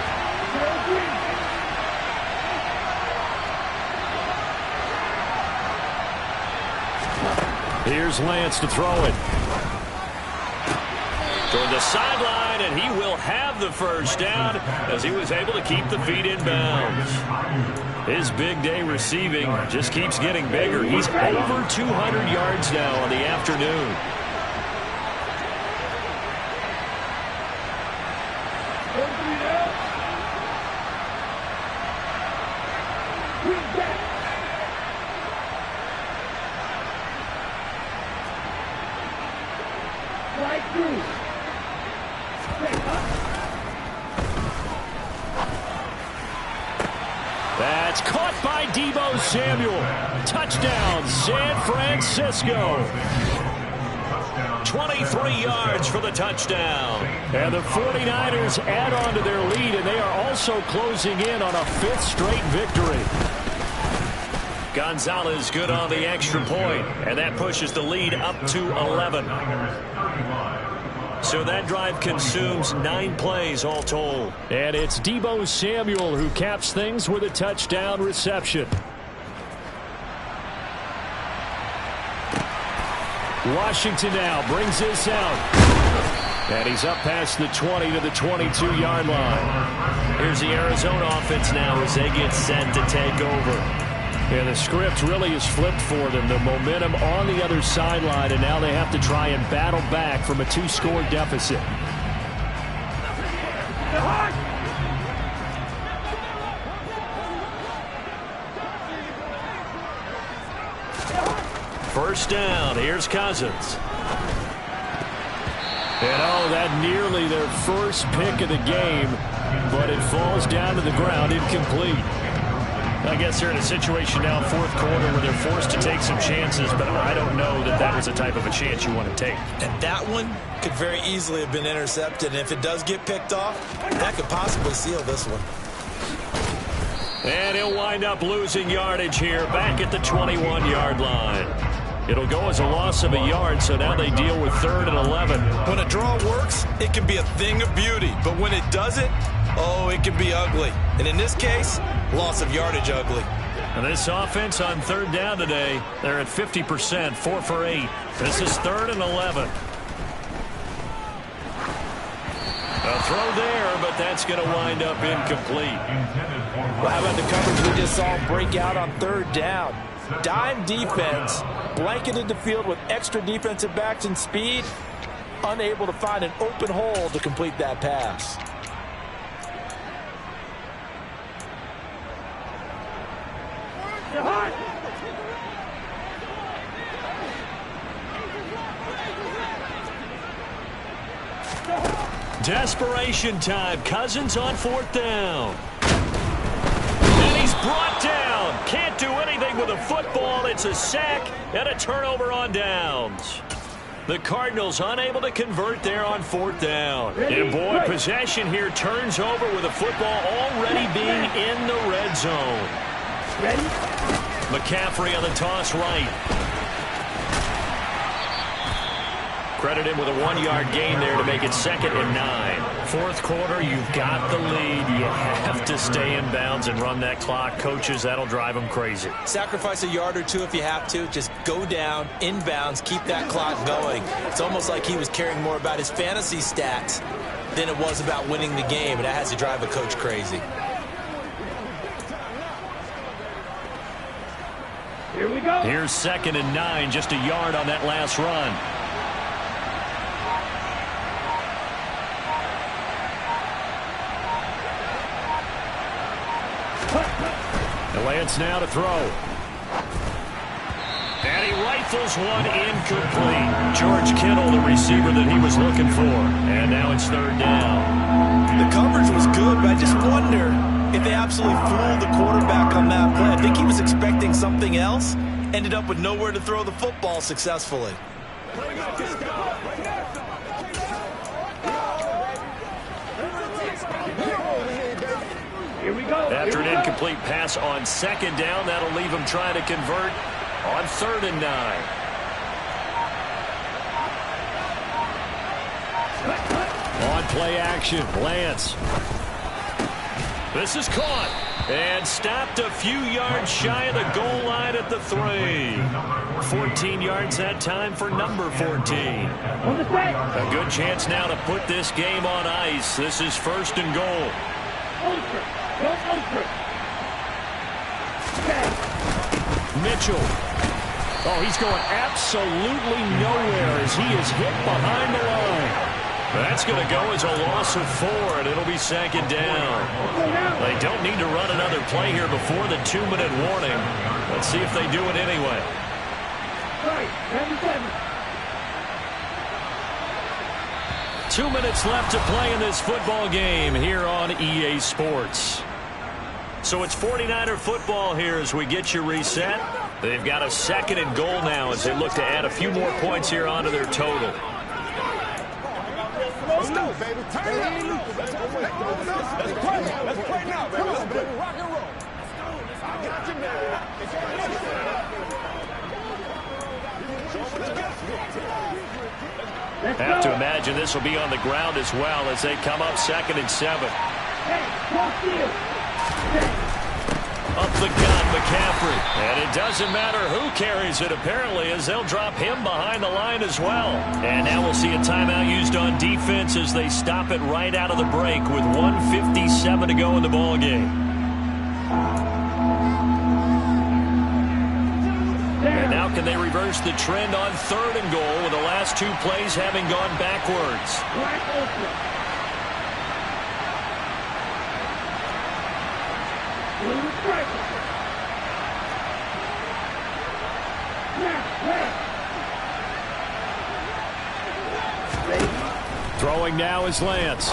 Here's Lance to throw it. Toward the sideline, and he will have the first down as he was able to keep the feet in bounds. His big day receiving just keeps getting bigger. He's over 200 yards now on the afternoon. That's caught by Deebo Samuel. Touchdown, San Francisco. 23 yards for the touchdown. And the 49ers add on to their lead, and they are also closing in on a 5th straight victory. Gonzalez good on the extra point, and that pushes the lead up to 11. So that drive consumes 9 plays all told. And it's Deebo Samuel who caps things with a touchdown reception. Washington now brings this out. And he's up past the 20 to the 22-yard line. Here's the Arizona offense now as they get set to take over. And the script really is flipped for them. The momentum on the other sideline, and now they have to try and battle back from a 2-score deficit. First down. Here's Cousins. And that nearly their first pick of the game, but it falls down to the ground incomplete. I guess they're in a situation now, 4th quarter, where they're forced to take some chances, but I don't know that that was the type of a chance you want to take. And that one could very easily have been intercepted, and if it does get picked off, that could possibly seal this one. And he'll wind up losing yardage here, back at the 21-yard line. It'll go as a loss of a yard, so now they deal with 3rd and 11. When a draw works, it can be a thing of beauty, but when it doesn't, oh, it can be ugly. And in this case, loss of yardage ugly. And this offense on 3rd down today, they're at 50%, 4 for 8. This is 3rd and 11. A throw there, but that's going to wind up incomplete. Well, how about the coverage we just saw break out on 3rd down? Dime defense, blanketed the field with extra defensive backs and speed, unable to find an open hole to complete that pass. Desperation time. Cousins on 4th down. And he's brought down. Can't do anything with a football. It's a sack and a turnover on downs. The Cardinals unable to convert there on 4th down. And boy, possession here turns over with the football already being in the red zone. Ready? McCaffrey on the toss right. Credit him with a 1-yard gain there to make it 2nd and 9. 4th quarter, you've got the lead. You have to stay in bounds and run that clock. Coaches, that'll drive them crazy. Sacrifice a yard or two if you have to. Just go down, in bounds, keep that clock going. It's almost like he was caring more about his fantasy stats than it was about winning the game, and that has to drive a coach crazy. Here we go. Here's 2nd and 9, just a yard on that last run. Lance now to throw. And he rifles one incomplete. George Kittle, the receiver that he was looking for. And now it's 3rd down. The coverage was good, but I just wonder if they absolutely fooled the quarterback on that play. I think he was expecting something else. Ended up with nowhere to throw the football successfully. Here we go. After an incomplete pass on 2nd down, that'll leave him trying to convert on 3rd and 9. On play action, Lance. This is caught and stopped a few yards shy of the goal line at the 3. 14 yards that time for number 14. A good chance now to put this game on ice. This is 1st and goal. Mitchell. Oh, he's going absolutely nowhere as he is hit behind the line. That's going to go as a loss of 4, and it'll be 2nd down. They don't need to run another play here before the 2-minute warning. Let's see if they do it anyway. 2 minutes left to play in this football game here on EA Sports. So it's 49er football here as we get you reset. They've got a 2nd and goal now as they look to add a few more points here onto their total. Let's go, baby. Turn it up. Let's play now. Let's play now, baby. Rock and roll. I got you, baby. Have to imagine this will be on the ground as well as they come up 2nd and 7. Up the gun, McCaffrey. And it doesn't matter who carries it, apparently, as they'll drop him behind the line as well. And now we'll see a timeout used on defense as they stop it right out of the break with 1:57 to go in the ballgame. And now can they reverse the trend on 3rd and goal with the last 2 plays having gone backwards? Throwing now is Lance.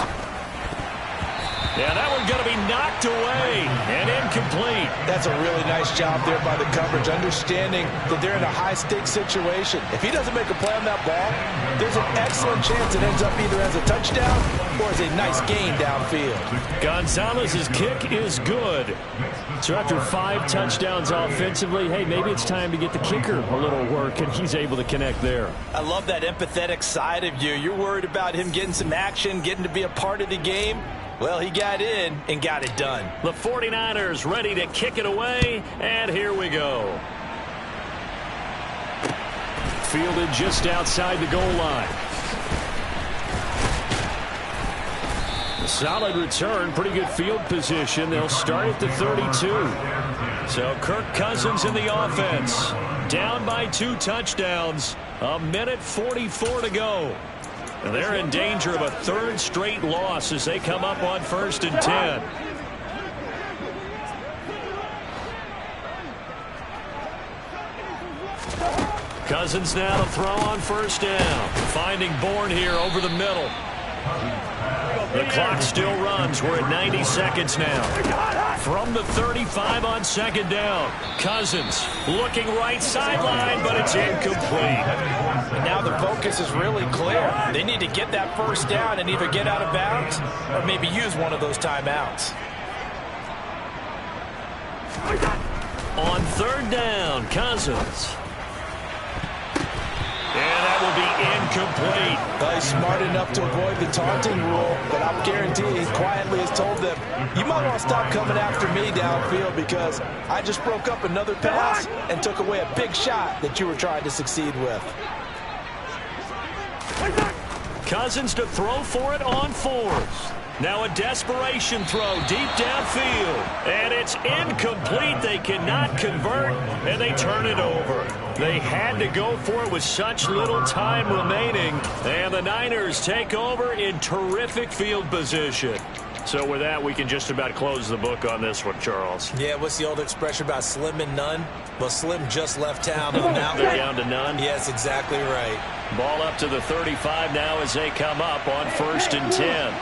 Yeah, that one's going to be knocked away and incomplete. That's a really nice job there by the coverage, understanding that they're in a high-stakes situation. If he doesn't make a play on that ball, there's an excellent chance it ends up either as a touchdown or as a nice gain downfield. Gonzalez's kick is good. So after 5 touchdowns offensively, hey, maybe it's time to get the kicker a little work, and he's able to connect there. I love that empathetic side of you. You're worried about him getting some action, getting to be a part of the game. Well, he got in and got it done. The 49ers ready to kick it away, and here we go. Fielded just outside the goal line. A solid return, pretty good field position. They'll start at the 32. So Kirk Cousins in the offense. Down by 2 touchdowns. 1:44 to go. They're in danger of a 3rd straight loss as they come up on 1st and 10. Cousins now to throw on 1st down. Finding Bourne here over the middle. The clock still runs. We're at 90 seconds now. From the 35 on 2nd down. Cousins looking right sideline, but it's incomplete. And now the focus is really clear. They need to get that 1st down and either get out of bounds or maybe use one of those timeouts. On 3rd down, Cousins. And that will be incomplete. Well, he's smart enough to avoid the taunting rule, but I'm guaranteeing he quietly has told them, you might want to stop coming after me downfield because I just broke up another pass and took away a big shot that you were trying to succeed with. Cousins to throw for it on fourth. Now a desperation throw deep downfield. And it's incomplete. They cannot convert, and they turn it over. They had to go for it with such little time remaining. And the Niners take over in terrific field position. So with that, we can just about close the book on this one, Charles. Yeah, what's the old expression about slim and none? Well, Slim just left town on that one. They're down to none? Yes, exactly right. Ball up to the 35 now as they come up on 1st and 10.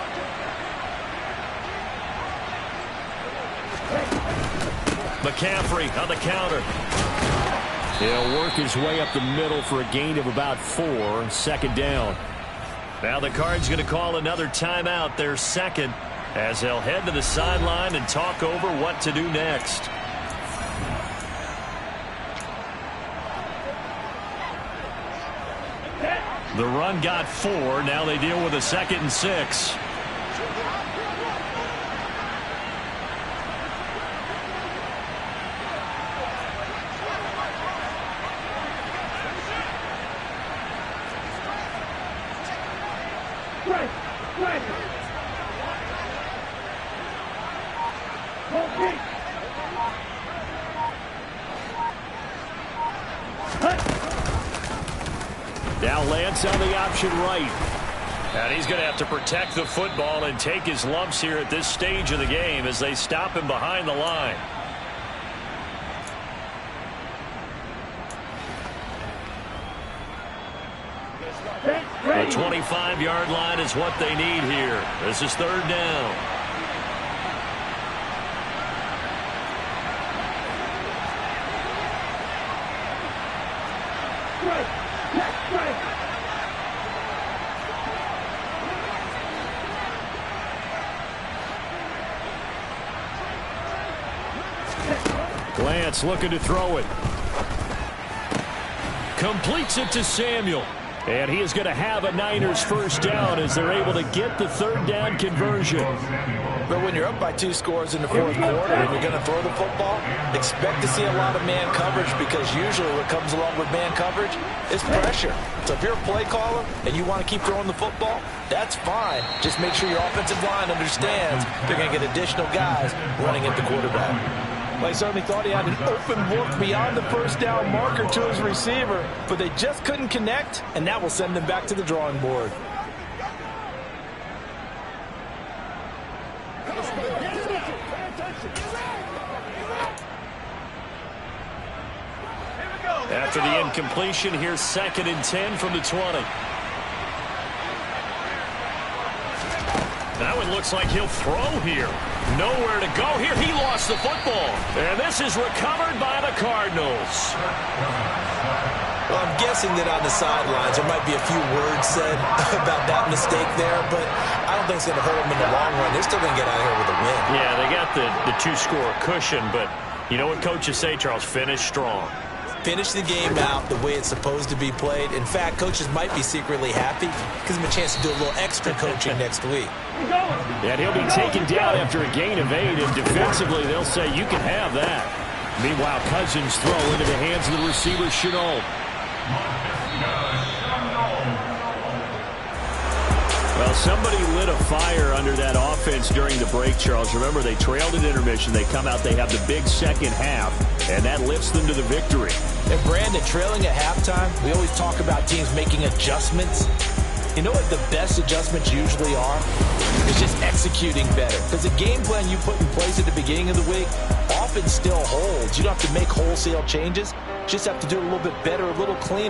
McCaffrey on the counter. He'll work his way up the middle for a gain of about 4, 2nd down. Now the Cards going to call another timeout, their second, as they'll head to the sideline and talk over what to do next. The run got 4. Now they deal with a 2nd and 6. Now Lance on the option right. And he's going to have to protect the football and take his lumps here at this stage of the game as they stop him behind the line. The 25-yard line is what they need here. This is 3rd down. Lance looking to throw it. Completes it to Samuel. And he is going to have a Niners 1st down as they're able to get the 3rd down conversion. But when you're up by 2 scores in the 4th quarter and you're going to throw the football, expect to see a lot of man coverage, because usually what comes along with man coverage is pressure. So if you're a play caller and you want to keep throwing the football, that's fine. Just make sure your offensive line understands they're going to get additional guys running at the quarterback. Well, he certainly thought he had an open look beyond the 1st down marker to his receiver, but they just couldn't connect, and that will send them back to the drawing board. After the incompletion, here's 2nd and 10 from the 20. That one looks like he'll throw here. Nowhere to go here. He lost the football. And this is recovered by the Cardinals. Well, I'm guessing that on the sidelines there might be a few words said about that mistake there, but I don't think it's going to hurt them in the long run. They're still going to get out of here with a win. Yeah, they got the 2-score cushion, but you know what coaches say, Charles? Finish strong. Finish the game out the way it's supposed to be played. In fact, coaches might be secretly happy because of a chance to do a little extra coaching next week. And he'll be taken down after a gain of 8, and defensively they'll say you can have that. Meanwhile, Cousins throw into the hands of the receiver, Chenault. Well, somebody lit a fire under that offense during the break, Charles. Remember, they trailed at intermission. They come out, they have the big second half, and that lifts them to the victory. And Brandon, trailing at halftime, we always talk about teams making adjustments. You know what the best adjustments usually are? It's just executing better. Because the game plan you put in place at the beginning of the week often still holds. You don't have to make wholesale changes. You just have to do it a little bit better, a little cleaner.